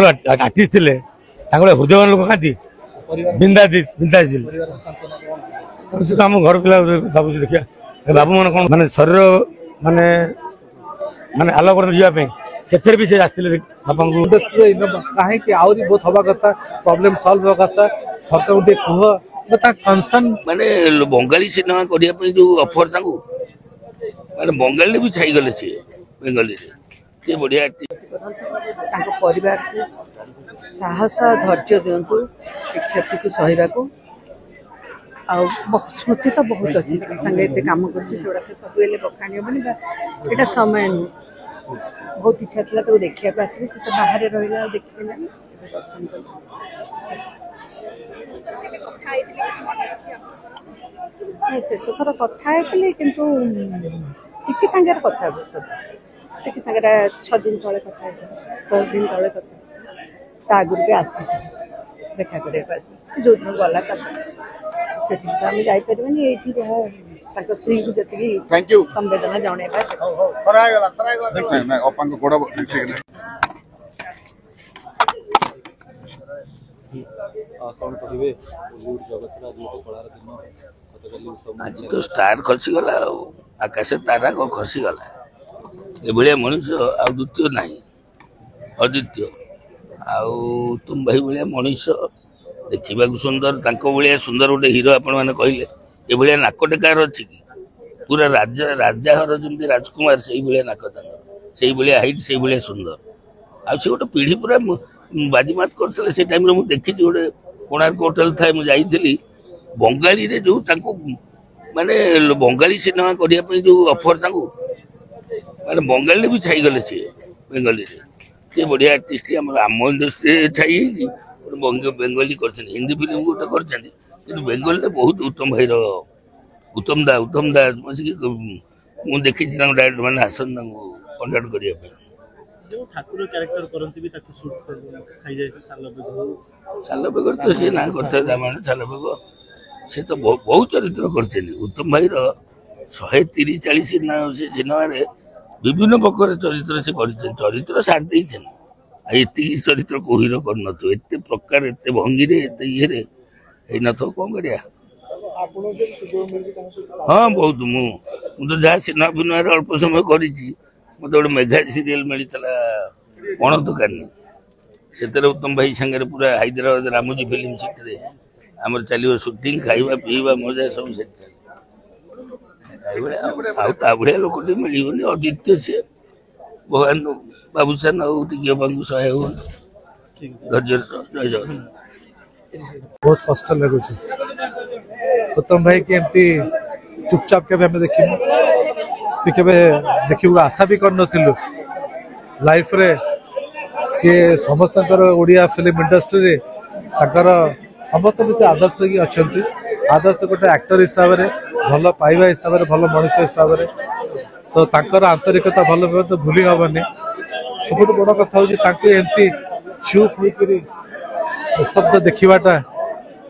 artist थे हृदयवान लोक खाती बिंदासी आम घर पिला भावुँ देखिए बाबू मान कौन माने शरीर माने माने आलोक जावाई से भी से आसते बापा इंडस्ट्री कहीं आहरी बहुत हवा कथा प्रॉब्लम सॉल्व हवा कथा सरकार गोटे कह कंसर्न माने बंगाली सिनेमा करने जो ऑफर माने बंगाली भी छाई गले सी बेंगली रे बढ़िया परिवार को साहस धैर्य दिंतु क्षति को सहवा को स्मृति तो बहुत अच्छी संगे एत कम कर सब बखाणी हेनी समय नुह बहुत इच्छा था तो देखा आसबी से तो बाहर रहा देखा दर्शन कर शेष थर कथा किंतु टिके सांगे कथा सब टिके सांगे 6 दिन तले कथा 10 दिन तले कथा आगुरी भी आसी देखा कर जो दिन गला से आम जापर ये स्त्री को जी संवेदना जन आज तो स्टार खसीगला आकाश तारा को खसीगला ये मनुष्य द्वितीय ना अद्वितीय तुम भाई भाया मनुष्य देखा सुंदर भाया सुंदर गोटे हीरो आपण मैंने कहले ये नाक टेकार अच्छी कि पूरा राजा राजा घर जमी राजकुमार से भाया नाक से भाया हाइट से भाया सुंदर आसे गोटे पीढ़ी पूरा बाजीमात करते से टाइम मुझे देखी गोटे कोणार्क होटेल थाए मुझे बंगाली रे जो माने बंगाली सिनेमा करने जो ऑफर माने बंगाली भी छाई गले सी बेंगली रे बढ़िया आर्टिस्ट आम इंडस्ट्री छाई बेंगली कर हिंदी फिल्म गोटे कर बेंगल बहुत उत्तम भाई उत्तम दा मुझे देखी डायरेक्ट मैंने आसन कंडक्ट करने जो ठाकुर कैरेक्टर करंती भी ताको शूट कर खाई जाय से सालबेगर तो से ना करता दामान सालबेगर से तो बहुत चरित्र करछली उत्तम भाई रो 130 40 ना से सिनेमा रे विभिन्न प्रकार चरित्र से कर चरित्र साथ दे छन एति चरित्र को हीरो कर न तो एते प्रकार एते भंगी रे एते ये रे ए न तो कोन करिया आपन जे सुजो मिल ताको हां बहुत मु तो जा सिनेमा बिना अल्प समय करिछि मत गोटे मेघा सीरियल मिलता कौन दुकान से उत्तम भाई सांगे पूरा हैदराबाद रामोजी फिल्म सिटी आम चलो सुटिंग खाइबा पीवा मजा सब से बढ़िया लोक मिलनी अद्वितीय से भगवान बाबूसान सहाय हो धैर्य बहुत कष्ट लगुच उत्तम भाई के एमती चुपचाप के देखी देखा आशा भी कर लाइफ रे सी समस्त ओडिया फिल्म इंडस्ट्री रे समस्त भी से आदर्श की अच्छा आदर्श गोटे एक्टर हिसाब से भल पाइबा हिसाब से भल मनुष्य हिसाब से तो तांकर आंतरिकता भल तो भूली हेनी सब बड़ कथा हूँ एमती चुप होकर स्तब्ध देखाटा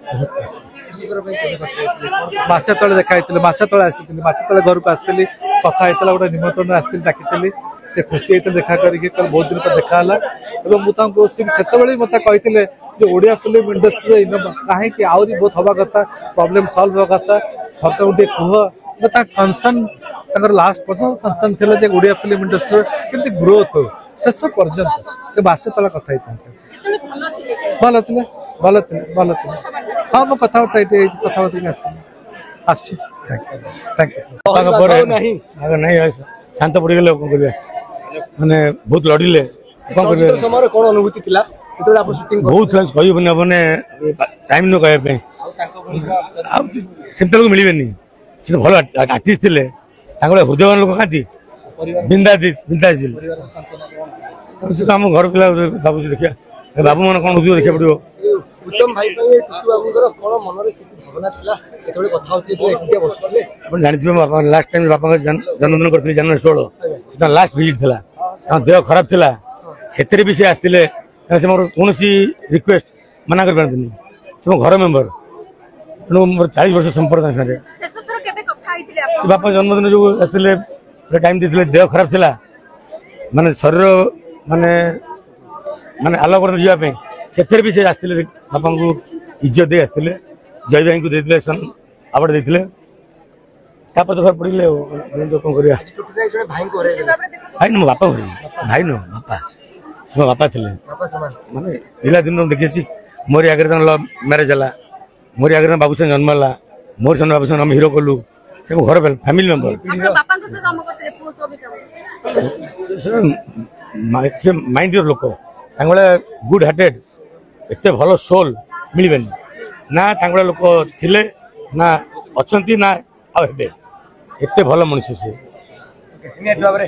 बहुत कष्ट मसे तले देखा मसे तले आसी मसे तले घर को आसती कथा होता गोटे निमंत्रण आसती डाकी से खुशी होते देखा करके बहुत दिन पर देखा से मत कही जो ओडिया फिल्म इंडस्ट्री कहीं आहरी बहुत हवा कथा प्रॉब्लम सॉल्व हवा कथा सरकार गोटे कह कंसर्न लास्ट पर्यटन कंसर्न थी ओडिया फिल्म इंडस्ट्री केमती ग्रोथ हो शेष पर्यटन मसे तला कथा भल थे भल थे भल थे हाँ मो कथबार्ता नहीं शांत पड़ गले माने बहुत लड़िले समय कौन अनुभूति बहुत कह मैंने टाइम न कहने सिम्पल को मिलबेनी से भल आर्टिस्ट थे हृदयवान लोक खाती बिंदासी आम घर पिला भावुँ देखिए बाबू मान कौन देखा पड़ो उत्तम भाई टुटू बाबूर कौन मन भावना था कथा जानते लास्ट टाइम बापा जन्मदिन करते जनवरी 16 लास्ट विजिट था देह खराब था से भी सी आसते मोर कौन रिक्वेस्ट मना कर पारती से मो घर मेम्बर तेणु मोर 40 वर्ष संपर्क बापा जन्मदिन जो आसते टाइम देते देह खराब था माने शरीर माने ମାନେ ଆଲାଉ କରନ୍ତି ଯିବା ପାଇଁ ସେଥିରେ ବି ସେ ଆସିଥିଲେ ବାପାଙ୍କୁ ଇଜ୍ଜତ ଦେଇ ଆସିଥିଲେ ଜୟ ଭାଇଙ୍କୁ ଦେଇଥିଲେ ଆୱାର୍ଡ ଦେଇଥିଲେ ତାପରେ ତ ଘର ପଡ଼ିଲେ କଣ କରିବା ଚୁଟିରେ ଜଣେ ଭାଇଙ୍କୁ ହରେଇଦେଲେ ଭାଇ ନୁହଁ ବାପା ଘର ଭାଇ ନୁହଁ ବାପା ସେ ମୋ ବାପା ଥିଲେ ବାପା ସମାନ ମାନେ ପିଲାଦିନରୁ ଦେଖିଛି ମୋରି ଆଗରେ ତାଙ୍କ ଲଭ୍ ମ୍ୟାରେଜ ହେଲା ମୋରି ଆଗରେ ବାବୁ ସାଙ୍ଗେ ଜନ୍ମ ହେଲା ମୋର ସାଙ୍ଗେ ବାବୁ ସାଙ୍ଗେ ଆମେ ହିରୋ କଲୁ ସେ ଘର ଫ୍ୟାମିଲି ମେମ୍ବର ସେ ମାଇଣ୍ଡର ଲୋକ ତାଙ୍କ ଭଳିଆ ଗୁଡ୍ ହାର୍ଟେଡ୍ ଏତେ ଭଲ ସୋଲ୍ ମିଳିବେନି ନା ତାଙ୍କ ଭଳିଆ ଲୋକ ଥିଲେ ନା ଅଛନ୍ତି ନା ଆଉ ହେବେ ଏତେ ଭଲ ମଣିଷ ସେ ନିହାତି ଭାବରେ